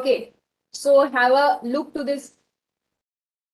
Okay, so have a look to this.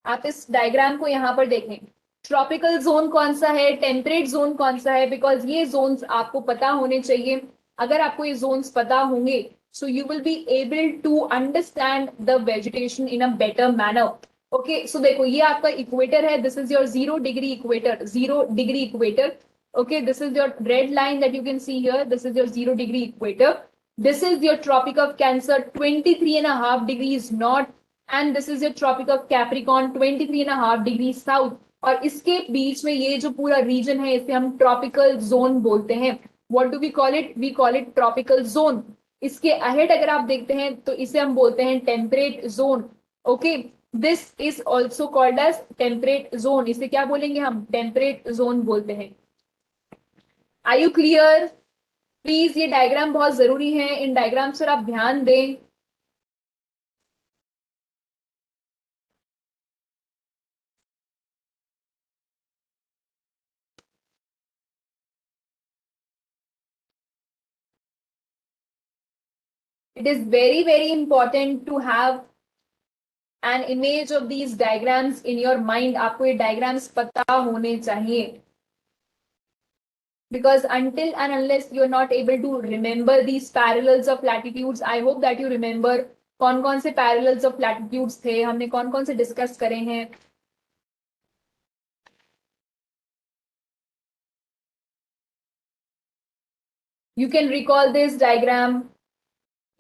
आप इस diagram को यहाँ पर देखें। ट्रॉपिकल जोन कौन सा है, टेम्परेट जोन कौन सा है, बिकॉज ये जोन्स आपको पता होने चाहिए। अगर आपको ये जोन्स पता होंगे so you will be able to understand the vegetation in a better manner. Okay, so देखो ये आपका इक्वेटर है, this is your 0 degree equator, 0 degree equator. Okay, this is your red line that you can see here, this is your 0 degree equator. This is your Tropic of Cancer, 23.5 degrees north, and this is your Tropic of Capricorn, 23.5 degree south. और इसके बीच में ये जो पूरा reason है इसे हम tropical zone बोलते हैं। What do we call it, we call it tropical zone. इसके अहेड अगर आप देखते हैं तो इसे हम बोलते हैं temperate zone. Okay, this is also called as temperate zone. इसे क्या बोलेंगे हम, टेम्परेट जोन बोलते हैं। Are you clear? प्लीज, ये डायग्राम बहुत जरूरी है, इन डायग्राम्स पर आप ध्यान दें। It is very, very important to have an image of these diagrams in your mind. आपको ये diagrams पता होने चाहिए, because until and unless you are not able to remember these parallels of latitudes, I hope that you remember कौन कौन से parallels of latitudes थे, हमने कौन कौन से discuss करे हैं। You can recall this diagram,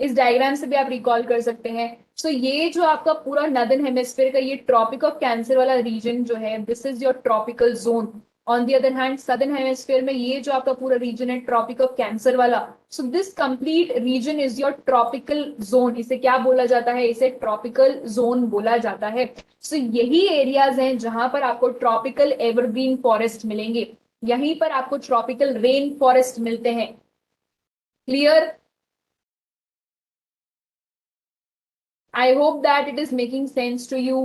इस डायग्राम से भी आप रिकॉल कर सकते हैं। सो ये जो आपका पूरा नदर्न हेमिस्फीयर का ये ट्रॉपिक ऑफ कैंसर वाला रीजन जो है, this is your tropical zone. On the other hand southern hemisphere में ये जो आपका पूरा रीजन है ट्रॉपिक ऑफ कैंसर वाला, so this complete region is your tropical zone. इसे क्या बोला जाता है, इसे ट्रॉपिकल जोन बोला जाता है। सो यही एरियाज हैं जहां पर आपको ट्रॉपिकल एवरग्रीन फॉरेस्ट मिलेंगे, यहीं पर आपको ट्रॉपिकल रेन फॉरेस्ट मिलते हैं। Clear? I hope that it is making sense to you.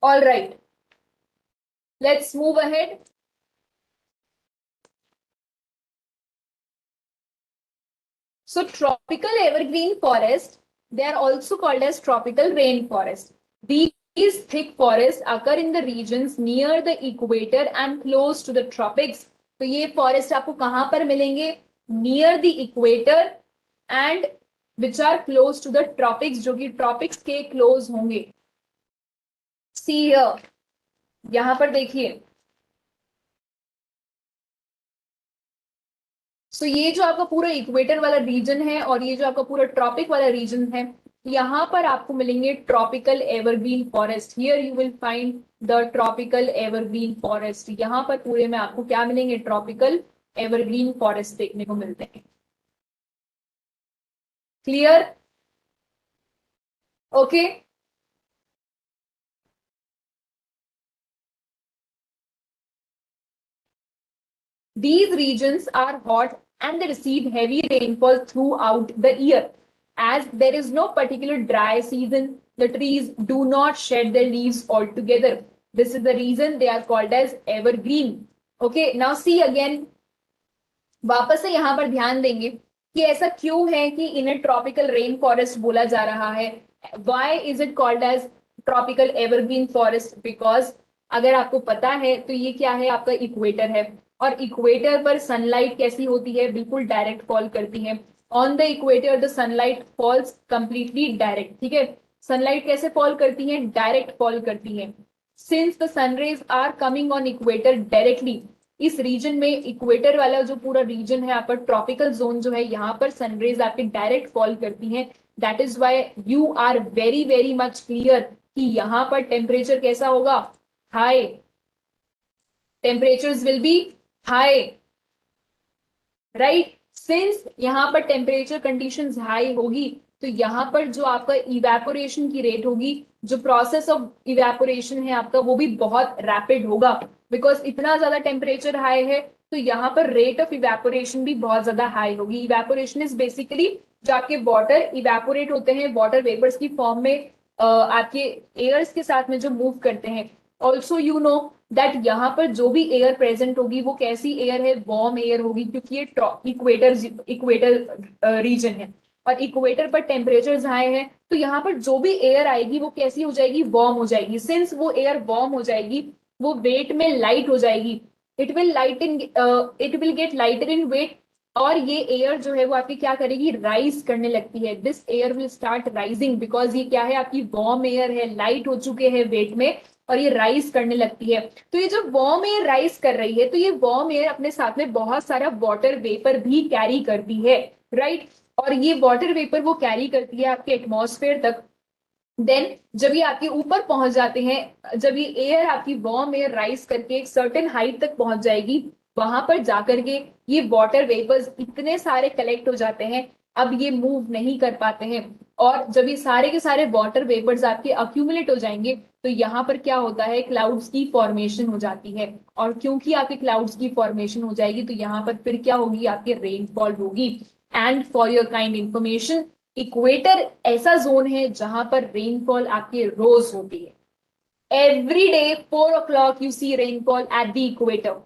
All right, let's move ahead. So tropical evergreen forest, they are also called as tropical rainforest. These thick forests occur in the regions near the equator and close to the tropics. तो ये forest आपको कहां पर मिलेंगे, near the equator and which are close to the tropics, जो कि tropics के close होंगे। सी हियर, यहां पर देखिए। सो ये जो आपका पूरा इक्वेटर वाला रीजन है और ये जो आपका पूरा ट्रॉपिक वाला रीजन है, यहाँ पर आपको मिलेंगे tropical evergreen forest. Here you will find the tropical evergreen forest. यहाँ पर पूरे में आपको क्या मिलेंगे, ट्रॉपिकल एवरग्रीन फॉरेस्ट देखने को मिलते हैं। Clear? Okay, these regions are hot and they receive heavy rainfall throughout the year. As there is no particular dry season, the trees do not shed their leaves altogether. This is the reason they are called as evergreen. Okay, now see again, वापस से यहाँ पर ध्यान देंगे कि ऐसा क्यों है कि इन्हें ट्रॉपिकल रेन फॉरेस्ट बोला जा रहा है। Why is it called as tropical evergreen forest? Because अगर आपको पता है तो ये क्या है, आपका इक्वेटर है, और इक्वेटर पर सनलाइट कैसी होती है, बिल्कुल डायरेक्ट फॉल करती है। On the equator the sunlight falls completely direct. ठीक है, सनलाइट कैसे फॉल करती है, डायरेक्ट फॉल करती है। Since the sunrays are coming on equator directly, इस रीजन में इक्वेटर वाला जो पूरा रीजन है आपका ट्रॉपिकल जोन जो है, यहाँ पर सनरेज आपके डायरेक्ट फॉल करती हैं। That is why you are very very much clear कि यहाँ पर टेम्परेचर कैसा होगा, high. Temperatures will be high, right. Since यहाँ पर टेम्परेचर कंडीशंस हाई होगी तो यहाँ पर जो आपका इवेपोरेशन की रेट होगी, जो प्रोसेस ऑफ इवेपोरेशन है आपका, वो भी बहुत रैपिड होगा। बिकॉज इतना ज्यादा टेम्परेचर हाई है तो यहाँ पर रेट ऑफ इवेपोरेशन भी बहुत ज्यादा हाई होगी। इवेपोरेशन इज बेसिकली जो आपके वाटर इवेपोरेट होते हैं वाटर वेपर्स की फॉर्म में आपके एयर्स के साथ में जो मूव करते हैं। ऑल्सो यू नो दैट यहाँ पर जो भी एयर प्रेजेंट होगी वो कैसी एयर है, वार्म एयर होगी, क्योंकि ये इक्वेटर इक्वेटर रीजन है और इक्वेटर पर टेम्परेचर हाई है। तो यहाँ पर जो भी एयर आएगी वो कैसी हो जाएगी, वार्म हो जाएगी। सिंस वो एयर वार्म हो जाएगी वो वेट में लाइट हो जाएगी। It will get lighter in weight. और ये एयर जो है वो आपकी क्या करेगी, राइज करने लगती है। This air will start rising because ये क्या है, आपकी वार्म एयर है, लाइट हो चुके हैं वेट में और ये राइज करने लगती है। तो ये जो वार्म एयर राइज कर रही है तो ये वार्म एयर अपने साथ में बहुत सारा वाटर वेपर भी कैरी करती है, राइट। और ये वाटर वेपर वो कैरी करती है आपके एटमॉस्फेयर तक। देन जब ये आपके ऊपर पहुंच जाते हैं, जब ये एयर आपकी वार्म एयर राइज करके एक सर्टेन हाइट तक पहुंच जाएगी, वहां पर जाकर के ये वाटर वेपर्स इतने सारे कलेक्ट हो जाते हैं, अब ये मूव नहीं कर पाते हैं। और जब ये सारे के सारे वाटर वेपर्स आपके अक्यूमुलेट हो जाएंगे तो यहाँ पर क्या होता है, क्लाउड्स की फॉर्मेशन हो जाती है। और क्योंकि आपके क्लाउड्स की फॉर्मेशन हो जाएगी तो यहाँ पर फिर क्या होगी, आपके रेनफॉल होगी। And for your kind information, equator ऐसा जोन है जहां पर रेनफॉल आपके रोज होती है। Every day 4 o'clock you see rainfall at the equator,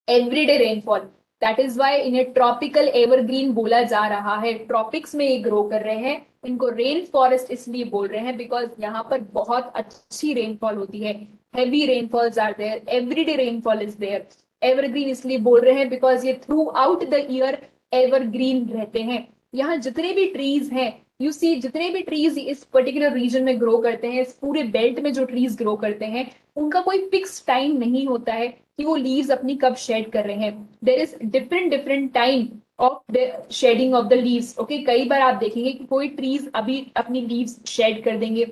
every day rainfall. That is why इन्हें ट्रॉपिकल एवरग्रीन बोला जा रहा है। ट्रॉपिक्स में ये ग्रो कर रहे हैं, इनको रेन फॉरेस्ट इसलिए बोल रहे हैं बिकॉज यहाँ पर बहुत अच्छी रेनफॉल होती है। Heavy rainfalls are there, everyday rainfall is there. Evergreen इसलिए बोल रहे हैं बिकॉज ये throughout the year evergreen रहते हैं। यहाँ जितने भी ट्रीज हैं, यू सी जितने भी ट्रीज इस पर्टिकुलर रीजन में ग्रो करते हैं, इस पूरे बेल्ट में जो ट्रीज ग्रो करते हैं, उनका कोई फिक्स टाइम नहीं होता है कि वो लीव्स अपनी कब शेड कर रहे हैं। देर is different different time of the shedding of the leaves. Okay, कई बार आप देखेंगे कि कोई ट्रीज अभी अपनी लीव्स शेड कर देंगे,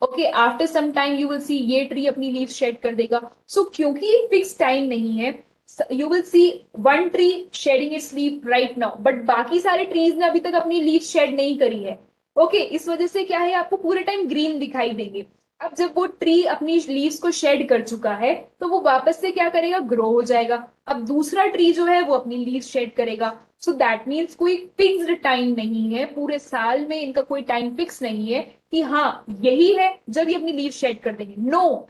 okay, after some time you will see ये ट्री अपनी लीव्स शेड कर देगा। सो क्योंकि फिक्स टाइम नहीं है, you will see one tree shedding its leave right now, but बाकी सारे ट्रीज ने अभी तक अपनी लीव शेड नहीं करी है। ओके, इस वजह से क्या है, आपको पूरे टाइम ग्रीन दिखाई देंगे। अब जब वो ट्री अपनी लीव्स को शेड कर चुका है तो वो वापस से क्या करेगा, ग्रो हो जाएगा। अब दूसरा ट्री जो है वो अपनी लीव्स शेड करेगा। सो दैट मीन्स कोई फिक्स्ड टाइम नहीं है, पूरे साल में इनका कोई टाइम फिक्स नहीं है कि हाँ यही है जब ये अपनी लीव शेड कर देंगे। No,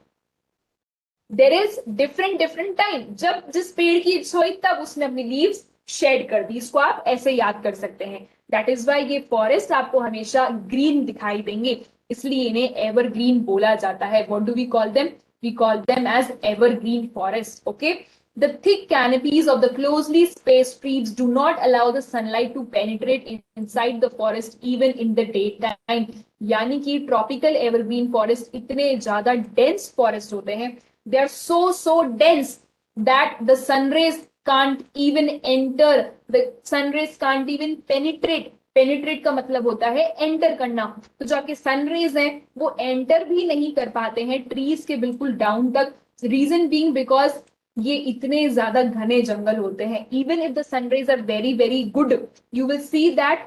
there is different different time. जब जिस पेड़ की इच्छा हुई तब उसने अपनी लीव्स शेड कर दी। इसको आप ऐसे याद कर सकते हैं। दैट इज वाई ये फॉरेस्ट आपको हमेशा ग्रीन दिखाई देंगे, इसलिए इन्हें एवरग्रीन बोला जाता है। What do we call them, we call them as evergreen forest. Okay, the thick canopies of the closely spaced trees do not allow the sunlight to penetrate inside the forest even in the daytime। यानी कि tropical evergreen forest इतने ज्यादा dense forest होते हैं, they are so dense that the sun rays can't even enter, the sun rays can't even penetrate का मतलब होता है एंटर करना। तो जो आपके सन रेज हैं वो एंटर भी नहीं कर पाते हैं ट्रीज के बिल्कुल डाउन तक। रीजन बीइंग बिकॉज ये इतने ज्यादा घने जंगल होते हैं। Even if the sun rays are very very good, you will see that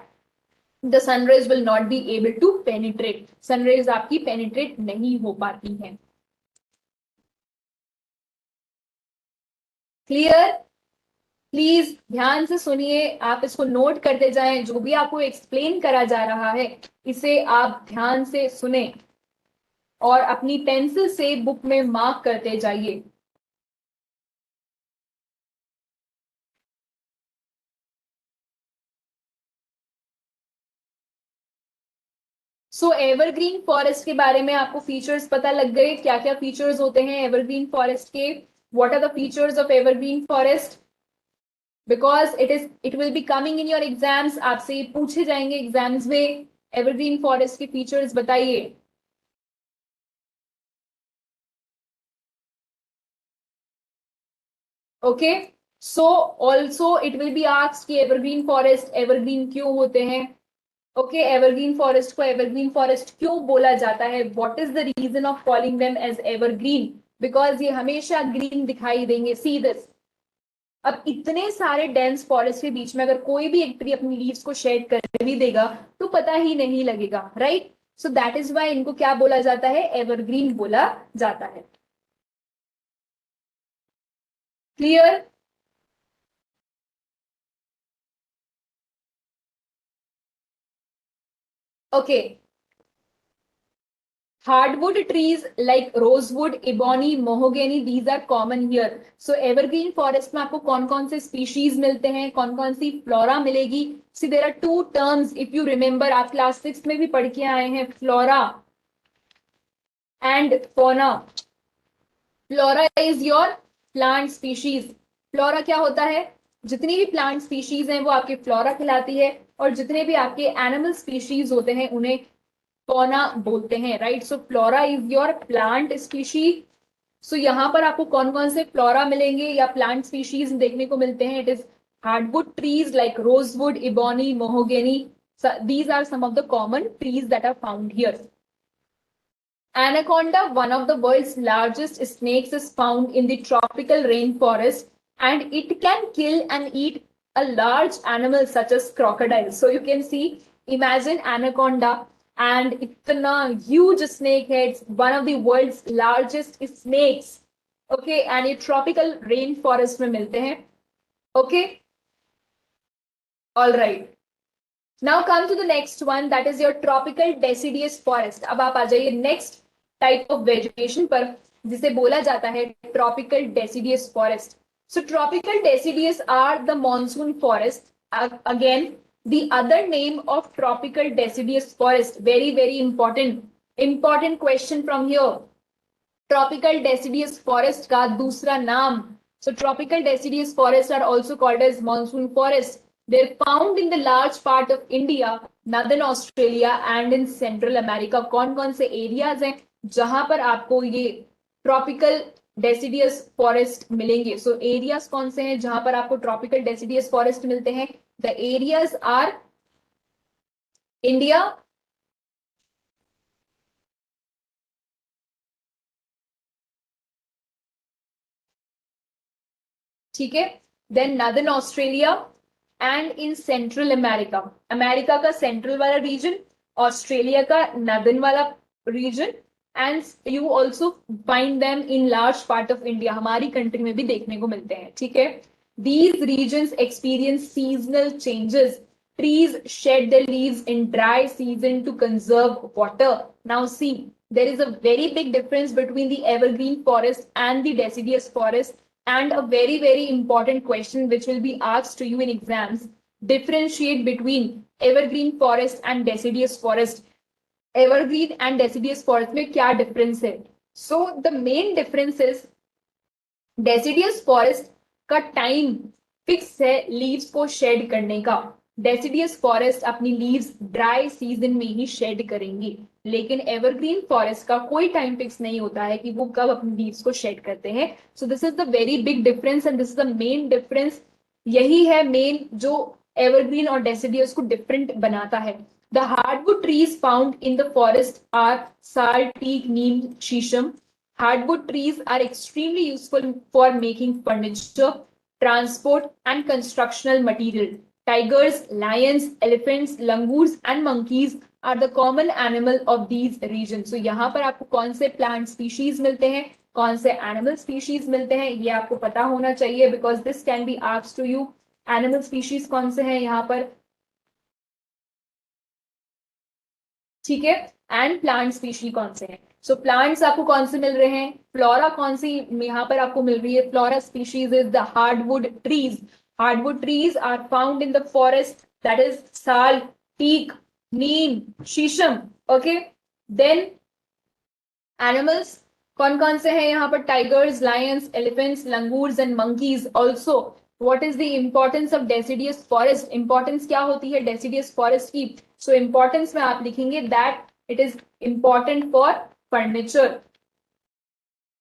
the sun rays will not be able to penetrate. Sun rays आपकी पेनिट्रेट नहीं हो पाती हैं। क्लियर? प्लीज ध्यान से सुनिए, आप इसको नोट करते जाएं। जो भी आपको एक्सप्लेन करा जा रहा है इसे आप ध्यान से सुने और अपनी पेंसिल से बुक में मार्क करते जाइए। सो एवरग्रीन फॉरेस्ट के बारे में आपको फीचर्स पता लग गए, क्या क्या फीचर्स होते हैं एवरग्रीन फॉरेस्ट के। What are the features of evergreen forest, because it will be coming in your exams. आपसे पूछे जाएंगे एग्जाम्स में, एवरग्रीन फॉरेस्ट के फीचर्स बताइए। Okay, so also it will be asked कि एवरग्रीन फॉरेस्ट एवरग्रीन क्यों होते हैं। ओके, एवरग्रीन फॉरेस्ट को एवरग्रीन फॉरेस्ट क्यों बोला जाता है, what is the reason of calling them as evergreen, because ये हमेशा ग्रीन दिखाई देंगे। सी दिस, अब इतने सारे डेंस फॉरेस्ट के बीच में अगर कोई भी एक ट्री अपनी लीव्स को शेड कर भी देगा तो पता ही नहीं लगेगा, right. So that is why इनको क्या बोला जाता है, एवरग्रीन बोला जाता है। Clear? Okay, hardwood trees like rosewood, ebony, mahogany, these are common here. So evergreen forest में आपको कौन कौन से species मिलते हैं, कौन कौन सी flora मिलेगी? See, there are two terms, if you remember, आप class 6 में भी पढ़ के आए हैं, flora and fauna. Flora is your plant species. Flora क्या होता है? जितनी भी plant species हैं वो आपके flora कहलाती है, और जितने भी आपके animal species होते हैं उन्हें fauna बोलते हैं, right? So flora is your plant species. So यहाँ पर आपको कौन कौन से फ्लोरा मिलेंगे या प्लांट स्पीशीज देखने को मिलते हैं? It is hardwood trees like rosewood, ebony, mahogany. These are some of the common trees that are found here. Anaconda, one of the world's largest snakes, is found in the tropical rainforest, and it can kill and eat a large animal such as crocodiles. So you can see, imagine anaconda and itna huge snake heads, one of the world's largest snakes. Okay, and ये tropical rainforest में मिलते हैं. Okay, all right. Now come to the next one, that is your tropical deciduous forest. अब आप आ जाइए next type of vegetation पर, जिसे बोला जाता है tropical deciduous forest. So tropical deciduous are the monsoon forest. Again, the other name of tropical deciduous forest, very very important question from here. Tropical deciduous forest का दूसरा नाम. So tropical deciduous forests are also called as monsoon forests. They're found in the large part of India, Northern Australia and in Central America. कौन कौन से areas हैं जहां पर आपको ये tropical deciduous forest मिलेंगे? So areas कौन से हैं जहां पर आपको tropical deciduous forest मिलते हैं? The areas are India, ठीक है, then northern Australia and in central America. America का सेंट्रल वाला रीजन, ऑस्ट्रेलिया का नॉर्दर्न वाला region, and you also find them in large part of India. हमारी कंट्री में भी देखने को मिलते हैं, ठीक है. These regions experience seasonal changes. Trees shed their leaves in dry season to conserve water. Now see, there is a very big difference between the evergreen forest and the deciduous forest. And a very very important question which will be asked to you in exams: differentiate between evergreen forest and deciduous forest. Evergreen and deciduous forest में क्या difference है? So the main difference is deciduous forest का time fix है leaves को shade करने का. Deciduous forest अपनी leaves dry season में ही शेड करेंगी, लेकिन एवरग्रीन फॉरेस्ट का कोई टाइम फिक्स नहीं होता है कि वो कब अपनी लीव्स को शेड करते हैं. So this is the very big difference and this is the main difference. यही है मेन जो एवरग्रीन और डेसिडियस को डिफरेंट बनाता है. The hardwood trees found in the forest are sal, teak, neem, shisham. Hardwood trees are extremely useful for making furniture, transport, and constructional material. Tigers, lions, elephants, langurs, and monkeys are the common animal of these regions. So यहाँ पर आपको कौन से plant species मिलते हैं, कौन से animal species मिलते हैं, ये आपको पता होना चाहिए, because this can be asked to you. Animal species कौन से हैं यहाँ पर, ठीक है, एंड प्लांट स्पीशी कौन से हैं. सो प्लांट्स आपको कौन से मिल रहे हैं, फ्लोरा कौन सी यहाँ पर आपको मिल रही है? Flora species is the hardwood trees. Hardwood trees are found in the forest, that is sal, teak, neem, shisham. Okay, then animals कौन कौन से हैं यहाँ पर? Tigers, Lions, elephants, langurs and monkeys. Also what is the importance of deciduous forest? importance क्या होती है deciduous forest की? so importance में आप लिखेंगे that it is important for furniture.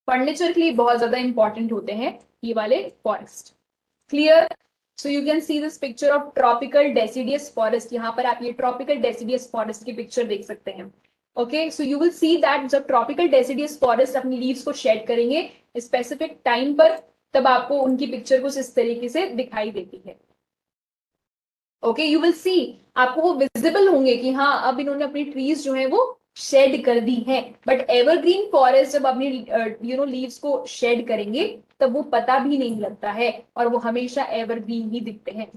Furniture के लिए बहुत ज्यादा इंपॉर्टेंट होते हैं ये वाले forest. Clear? So you can see this picture of tropical deciduous forest. यहाँ पर आप ये ट्रॉपिकल डेसिडियस फॉरेस्ट की पिक्चर देख सकते हैं. Okay, so you will see that जब ट्रॉपिकल डेसिडियस फॉरेस्ट अपनी लीव्स को शेड करेंगे स्पेसिफिक टाइम पर, तब आपको उनकी पिक्चर कुछ इस तरीके से दिखाई देती है. ओके, यू विल सी, आपको वो विजिबल होंगे कि हाँ अब इन्होंने अपनी ट्रीज जो है वो शेड कर दी है. बट एवरग्रीन फॉरेस्ट जब अपनी लीव्स को शेड करेंगे तब वो पता भी नहीं लगता है और वो हमेशा एवरग्रीन ही दिखते हैं.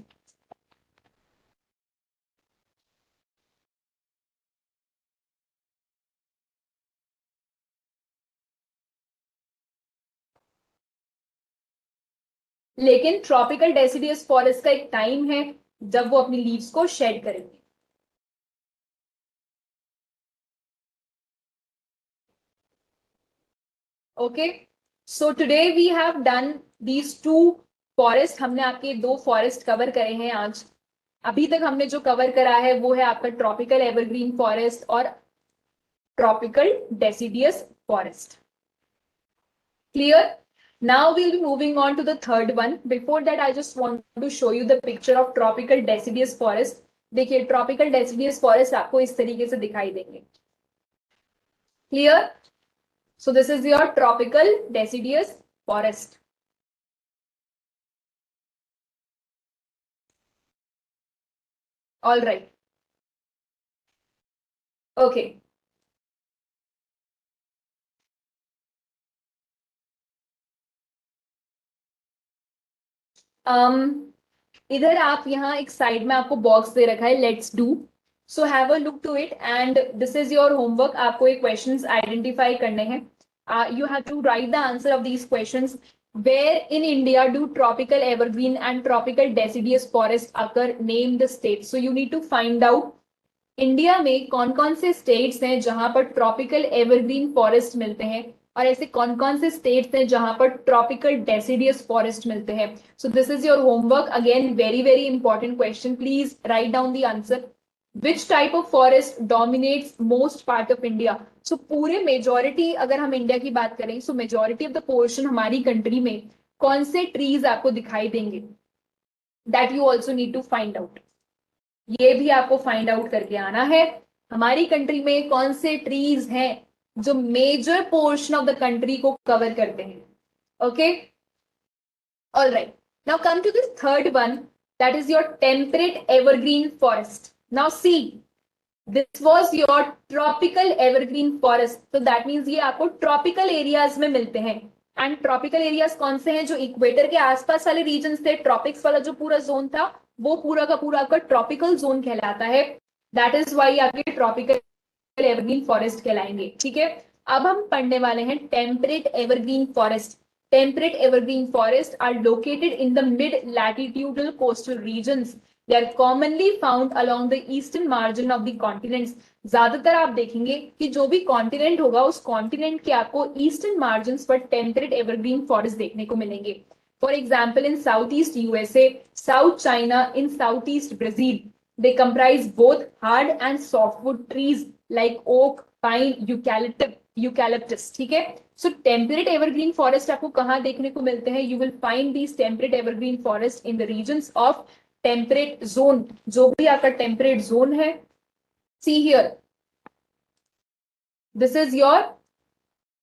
लेकिन ट्रॉपिकल डेसिडियस फॉरेस्ट का एक टाइम है जब वो अपनी लीव्स को शेड करेंगे। Okay, so today we have done these two forest. हमने आपके दो फॉरेस्ट कवर करे हैं आज। अभी तक हमने जो कवर करा है वो है आपका ट्रॉपिकल एवरग्रीन फॉरेस्ट और tropical deciduous forest. Clear? Now we'll be moving on to the third one. Before that, I just want to show you the picture of tropical deciduous forest. देखिए tropical deciduous forest आपको इस तरीके से दिखाई देंगे। Clear? So this is your tropical deciduous forest. All right. Okay. इधर आप यहाँ एक साइड में आपको बॉक्स दे रखा है let's do. So have a look to it and this is your homework. आपको ये क्वेश्चंस आइडेंटिफाई करने हैं। You have to write the answer of these questions. Where in India do tropical evergreen and tropical deciduous forest occur, name the state. So you need to find out India में कौन कौन से states हैं जहां पर tropical evergreen forest मिलते हैं, और ऐसे कौन कौन से स्टेट्स हैं जहां पर ट्रॉपिकल डेसिडियस फॉरेस्ट मिलते हैं। So this is your homework. Again very very important question, please write down the answer. Which type of forest dominates most part of India. So पूरे मेजोरिटी, अगर हम इंडिया की बात करें, so majority of the portion हमारी country में कौन से ट्रीज आपको दिखाई देंगे, that you also need to find out. ये भी आपको फाइंड आउट करके आना है। हमारी कंट्री में कौन से ट्रीज हैं जो major portion of the country को कवर करते हैं। Okay, all right. Now come to this third one, that is your temperate evergreen forest. Now see, this was your tropical evergreen forest. तो that means ये आपको tropical areas में मिलते हैं। And tropical areas कौन से हैं, जो इक्वेटर के आसपास वाले रीजन थे, ट्रॉपिक्स वाला जो पूरा जोन था, वो पूरा का पूरा आपका ट्रॉपिकल जोन कहलाता है। दैट इज वाई आपके ट्रॉपिकल एवरग्रीन फॉरेस्ट कहलाएंगे। ठीक है, अब हम पढ़ने वाले हैं temperate evergreen forest. Temperate evergreen forest are located in the mid latitudinal coastal regions. They are commonly found along the eastern margin of the continents. ज्यादातर आप देखेंगे कि जो भी कॉन्टिनेंट होगा उस कॉन्टिनेंट के आपको ईस्टर्न मार्जिन पर टेम्परेट एवरग्रीन फॉरेस्ट देखने को मिलेंगे। For example in south east USA, south China, in south east Brazil, they comprise both hard and softwood trees like oak, pine, eucalyptus. ठीक है, सो टेम्परेट एवरग्रीन फॉरेस्ट आपको कहाँ देखने को मिलते हैं, you will find these temperate evergreen forest in the regions of temperate zone. जो भी आपका टेम्परेट जोन है, see here, this is your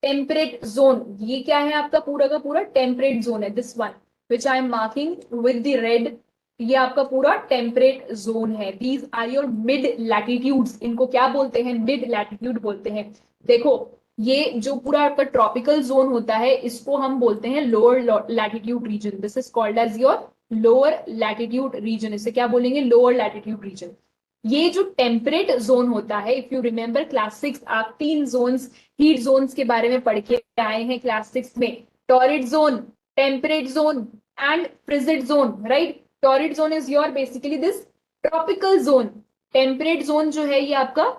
temperate zone. ये क्या है, आपका पूरा का पूरा टेम्परेट जोन है। This one which I am marking with the red, ये आपका पूरा टेम्परेट जोन है। These are your mid latitudes. इनको क्या बोलते हैं, मिड लैटिट्यूड बोलते हैं। देखो, ये जो पूरा आपका ट्रॉपिकल जोन होता है इसको हम बोलते हैं lower latitude region. This is called as your lower latitude region. इसे क्या बोलेंगे, लोअर लैटिट्यूड रीजन। ये जो टेम्परेट जोन होता है, इफ यू रिमेंबर क्लास 6, आप 3 जोन्स, हीट जोन्स के बारे में पढ़ के आए हैं क्लास 6 में। Torrid zone, temperate zone and frigid zone, right. Torrid zone is your basically this tropical zone. Temperate zone जो है ये आपका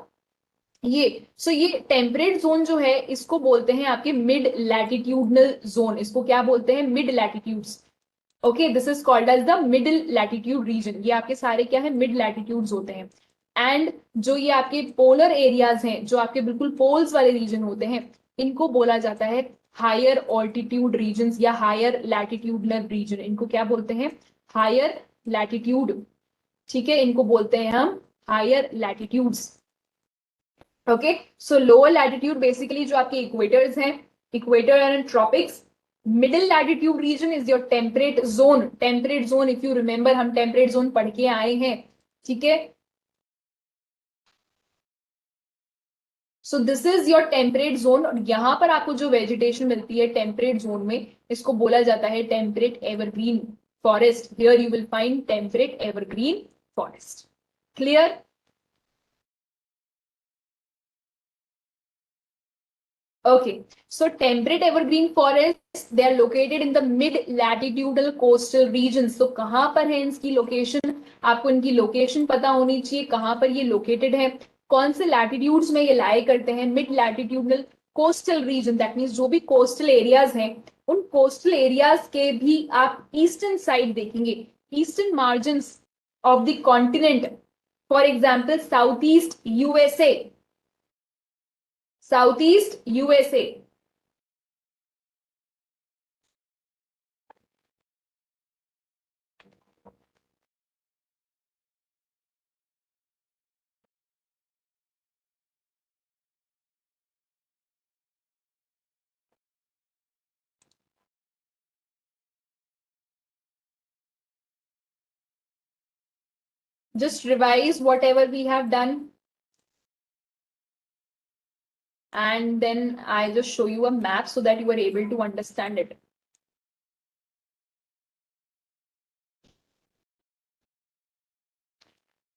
ये, सो ये टेम्परेट जोन जो है इसको बोलते हैं आपके मिड लैटिट्यूडनल जोन। इसको क्या बोलते हैं, mid latitudes. Okay, this is called as the middle latitude region. ये आपके सारे क्या है, मिड लैटिट्यूड्स होते हैं। एंड जो ये आपके पोलर एरियाज हैं, जो आपके बिल्कुल पोल्स वाले रीजन होते हैं, इनको बोला जाता है हायर ऑल्टीट्यूड रीजन या हायर लैटिट्यूडनल रीजन। इनको क्या बोलते हैं, हायर लैटिट्यूड। ठीक है, इनको बोलते हैं हम higher latitudes. Okay, so lower latitude basically जो आपके इक्वेटर्स हैं, equator and tropics. Middle latitude region is your temperate zone. Temperate zone, if you remember, हम टेम्परेट जोन पढ़ के आए हैं। ठीक है, so this is your temperate zone. और यहां पर आपको जो वेजिटेशन मिलती है टेम्परेट जोन में, इसको बोला जाता है temperate evergreen forest. Here you will find temperate evergreen forest. Clear? Okay, so temperate evergreen forests, they are located in the mid-latitudinal coastal regions. तो कहाँ पर है इसकी लोकेशन? आपको इनकी लोकेशन पता होनी चाहिए, कहाँ पर ये लोकेटेड है, कौन से लैटिट्यूड्स में ये लाई करते हैं. Mid latitudinal coastal region, that means जो भी कोस्टल एरियाज हैं, उन कोस्टल एरियाज के भी आप ईस्टर्न साइड देखेंगे, eastern margin of the continent. For example south east USA, Southeast USA. Just revise whatever we have done. And then I just show you a map so that you are able to understand it.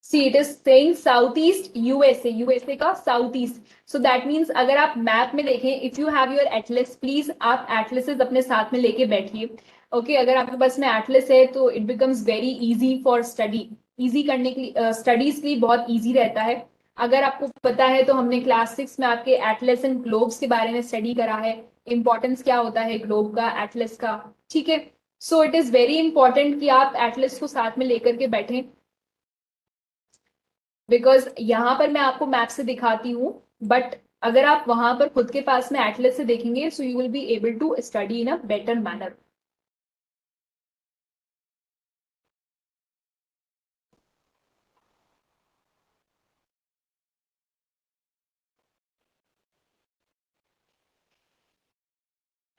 See, it is saying Southeast USA, USA का Southeast. So that means अगर आप map में देखें, if you have your atlas, please आप atlases अपने साथ में लेके बैठिए. Okay, अगर आपके पास में atlas है तो it becomes very easy for study. Easy करने के लिए studies के लिए बहुत easy रहता है. अगर आपको पता है तो हमने क्लास 6 में आपके एटलस एंड ग्लोब्स के बारे में स्टडी करा है, इंपॉर्टेंस क्या होता है ग्लोब का, एटलस का. ठीक है, सो इट इज वेरी इंपॉर्टेंट कि आप एटलस को साथ में लेकर के बैठें, बिकॉज यहाँ पर मैं आपको मैप से दिखाती हूँ, बट अगर आप वहां पर खुद के पास में एटलस से देखेंगे so you will be able to study in a better manner.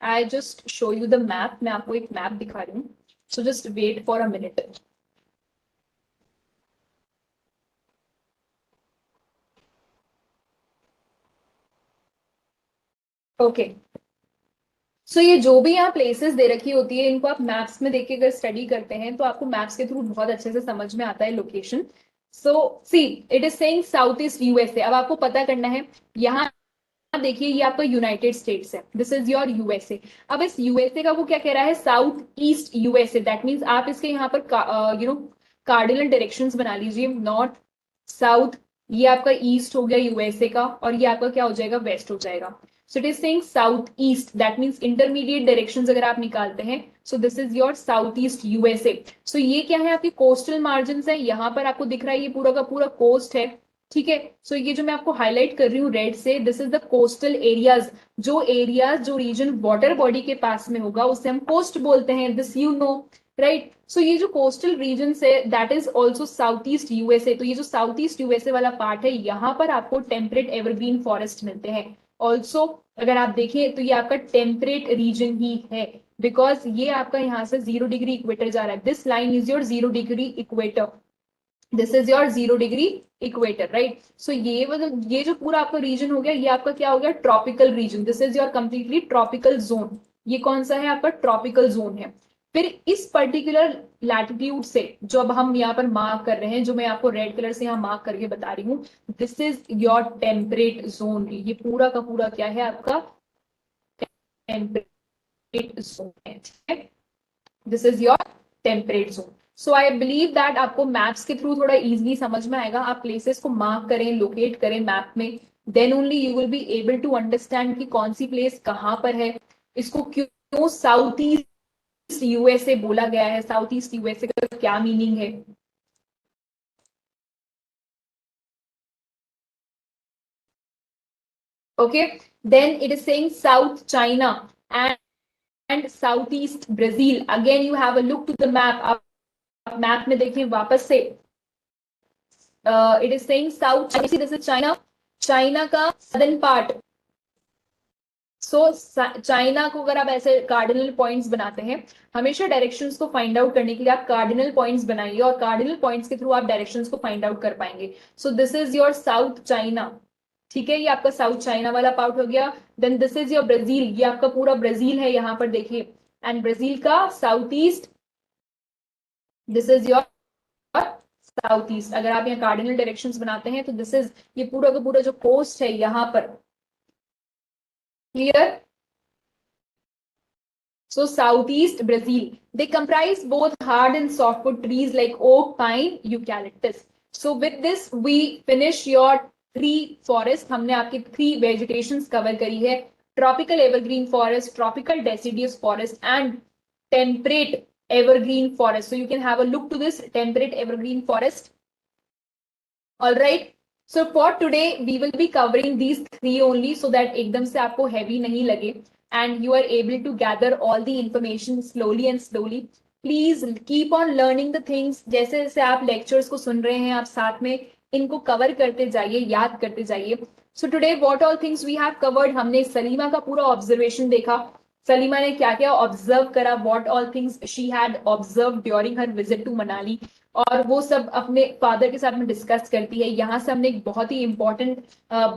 I just show you the map. मैं आपको एक मैप दिखा रही हूँ, so just wait for a minute. Okay, so ये जो भी यहाँ प्लेसेस दे रखी होती है, इनको आप मैप्स में देख के अगर स्टडी करते हैं तो आपको मैप्स के थ्रू बहुत अच्छे से समझ में आता है location. So see, it is saying south east USA. अब आपको पता करना है, यहाँ देखिए ये आपका यूनाइटेड स्टेट्स है, दिस इज योर यूएसए. अब इस यूएसए का वो क्या कह रहा है, south east USA. That means आप इसके यहाँ पर यू नो कार्डिनल डायरेक्शंस बना लीजिए, नॉर्थ साउथ. ये आपका ईस्ट हो गया यूएसए का, और ये आपका क्या हो जाएगा, वेस्ट हो जाएगा. So it is saying south east, that means intermediate directions अगर आप निकालते हैं, so this is your south east USA. सो ये क्या है, आपकी कोस्टल मार्जिन है. यहाँ पर आपको दिख रहा है ये पूरा का पूरा कोस्ट है. ठीक है, सो ये जो मैं आपको हाईलाइट कर रही हूँ रेड से, this is the coastal areas. जो एरियाज, जो रीजन वाटर बॉडी के पास में होगा उसे हम कोस्ट बोलते हैं, this you know, right. So ये जो कोस्टल रीजन है that is also south east USA. तो ये जो साउथ ईस्ट यूएसए वाला पार्ट है, यहाँ पर आपको टेम्परेट एवरग्रीन फॉरेस्ट मिलते हैं. ऑल्सो अगर आप देखें तो ये आपका टेम्परेट रीजन ही है, बिकॉज ये आपका यहाँ से 0 डिग्री इक्वेटर जा रहा है. This line is your 0 degree equator, this is your 0 degree equator, right. So ये जो पूरा आपका रीजन हो गया, ये आपका क्या हो गया, tropical region. This is your completely tropical zone. ये कौन सा है, आपका ट्रॉपिकल जोन है. फिर इस पर्टिकुलर लैटिट्यूड से जो अब हम यहाँ पर मार्क कर रहे हैं, जो मैं आपको रेड कलर से यहाँ मार्क करके बता रही हूँ, this is your temperate zone. ये पूरा का पूरा क्या है, आपका टेम्परेट जोन है. ठीक है, this is your temperate zone. So I believe that आपको मैप्स के थ्रू थोड़ा इजीली समझ में आएगा. आप प्लेसेस को मार्क करें, लोकेट करें मैप में, then only you will be able to understand कि कौन सी प्लेस कहाँ पर है. इसको क्यों साउथ ईस्ट यूएसए बोला गया है, साउथ ईस्ट यूएसए का क्या मीनिंग है. Okay, then it is saying South China and Southeast Brazil. Again you have a look to the map. आप मैप में देखिए वापस से. It is saying south, this is China, China का southern part. So China को अगर आप ऐसे कार्डिनल पॉइंट्स बनाते हैं, हमेशा डायरेक्शंस को फाइंड आउट करने के लिए आप कार्डिनल पॉइंट्स बनाइए, और कार्डिनल पॉइंट्स के थ्रू आप डायरेक्शंस को फाइंड आउट कर पाएंगे. सो this is your south China. ठीक है, ये आपका साउथ चाइना वाला पार्ट हो गया. Then this is your Brazil, ये आपका पूरा ब्राजील है यहाँ पर देखिए, एंड ब्राजील का south east, this is your south east. अगर आप यहाँ कार्डिनल डायरेक्शंस बनाते हैं तो दिस इज, ये पूरा का पूरा जो कोस्ट है यहाँ पर, Clear? So southeast Brazil, they comprise both hard and softwood trees like oak, pine, eucalyptus. So with this we finish your 3 forest. हमने आपकी 3 vegetations cover करी है, tropical evergreen forest, tropical deciduous forest and temperate evergreen forest. So you can have a look to this temperate evergreen forest. All right. So for today we will be covering these 3 only so that एकदम से आपको heavy नहीं लगे and you are able to gather all the information slowly and slowly. Please keep on learning the things. जैसे जैसे आप lectures को सुन रहे हैं आप साथ में इनको cover करते जाइए, याद करते जाइए. So today what all things we have covered, हमने सलीमा का पूरा observation देखा. सलीमा ने क्या क्या ऑब्जर्व करा, what all things she had observed during her visit to Manali, और वो सब अपने फादर के साथ में डिस्कस करती है. यहाँ से हमने एक बहुत ही इंपॉर्टेंट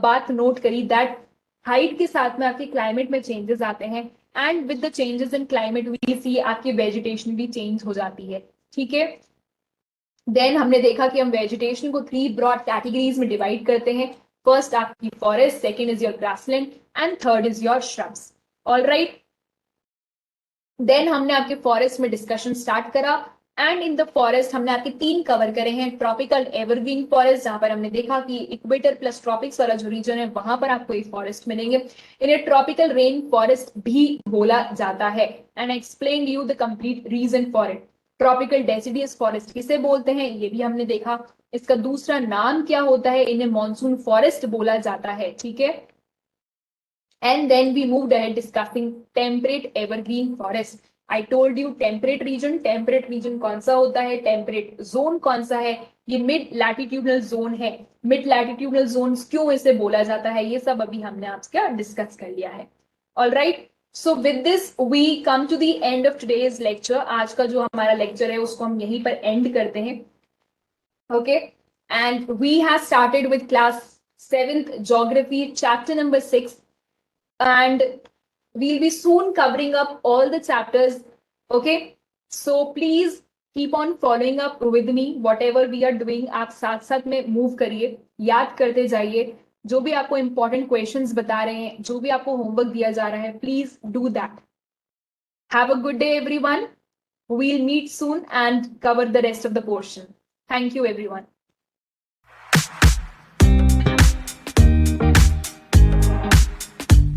बात नोट करी दैट हाइट के साथ में आपके क्लाइमेट में चेंजेस आते हैं and with the changes in climate we see आपकी वेजिटेशन भी चेंज हो जाती है. ठीक है. देन हमने देखा कि हम वेजिटेशन को 3 ब्रॉड कैटेगरीज में डिवाइड करते हैं. फर्स्ट आपकी forest, second is your grassland and third is your shrubs. Alright. Then हमने आपके फॉरेस्ट में डिस्कशन स्टार्ट करा एंड इन द फॉरेस्ट हमने आपके 3 कवर करे हैं. ट्रॉपिकल एवरग्रीन फॉरेस्ट जहां पर हमने देखा कि इक्वेटर प्लस ट्रॉपिक्स वाला जो रीजन है वहां पर आपको ये फॉरेस्ट मिलेंगे. इन्हें ट्रॉपिकल रेन फॉरेस्ट भी बोला जाता है and I explain you the complete reason for it. Tropical deciduous forest किसे बोलते हैं ये भी हमने देखा. इसका दूसरा नाम क्या होता है, इन्हें मॉनसून फॉरेस्ट बोला जाता है. ठीक है. And then we moved ahead discussing temperate evergreen forest. I told you temperate region कौन सा होता है, temperate zone कौन सा है, ये mid latitudinal zone है. Mid latitudinal zones क्यों इसे बोला जाता है, ये सब अभी हमने आपसे डिस्कस कर लिया है. All right. So with this we come to the end of today's lecture. आज का जो हमारा लेक्चर है उसको हम यहीं पर एंड करते हैं. Okay. And we have started with class 7th geography chapter number 6. And we'll be soon covering up all the chapters. Okay, so please keep on following up with me. Whatever we are doing, आप साथ साथ में move करिए, याद करते जाइए. जो भी आपको इंपॉर्टेंट क्वेश्चंस बता रहे हैं, जो भी आपको होमवर्क दिया जा रहा है, please do that. Have a good day everyone. We'll meet soon and cover the rest of the portion. Thank you everyone.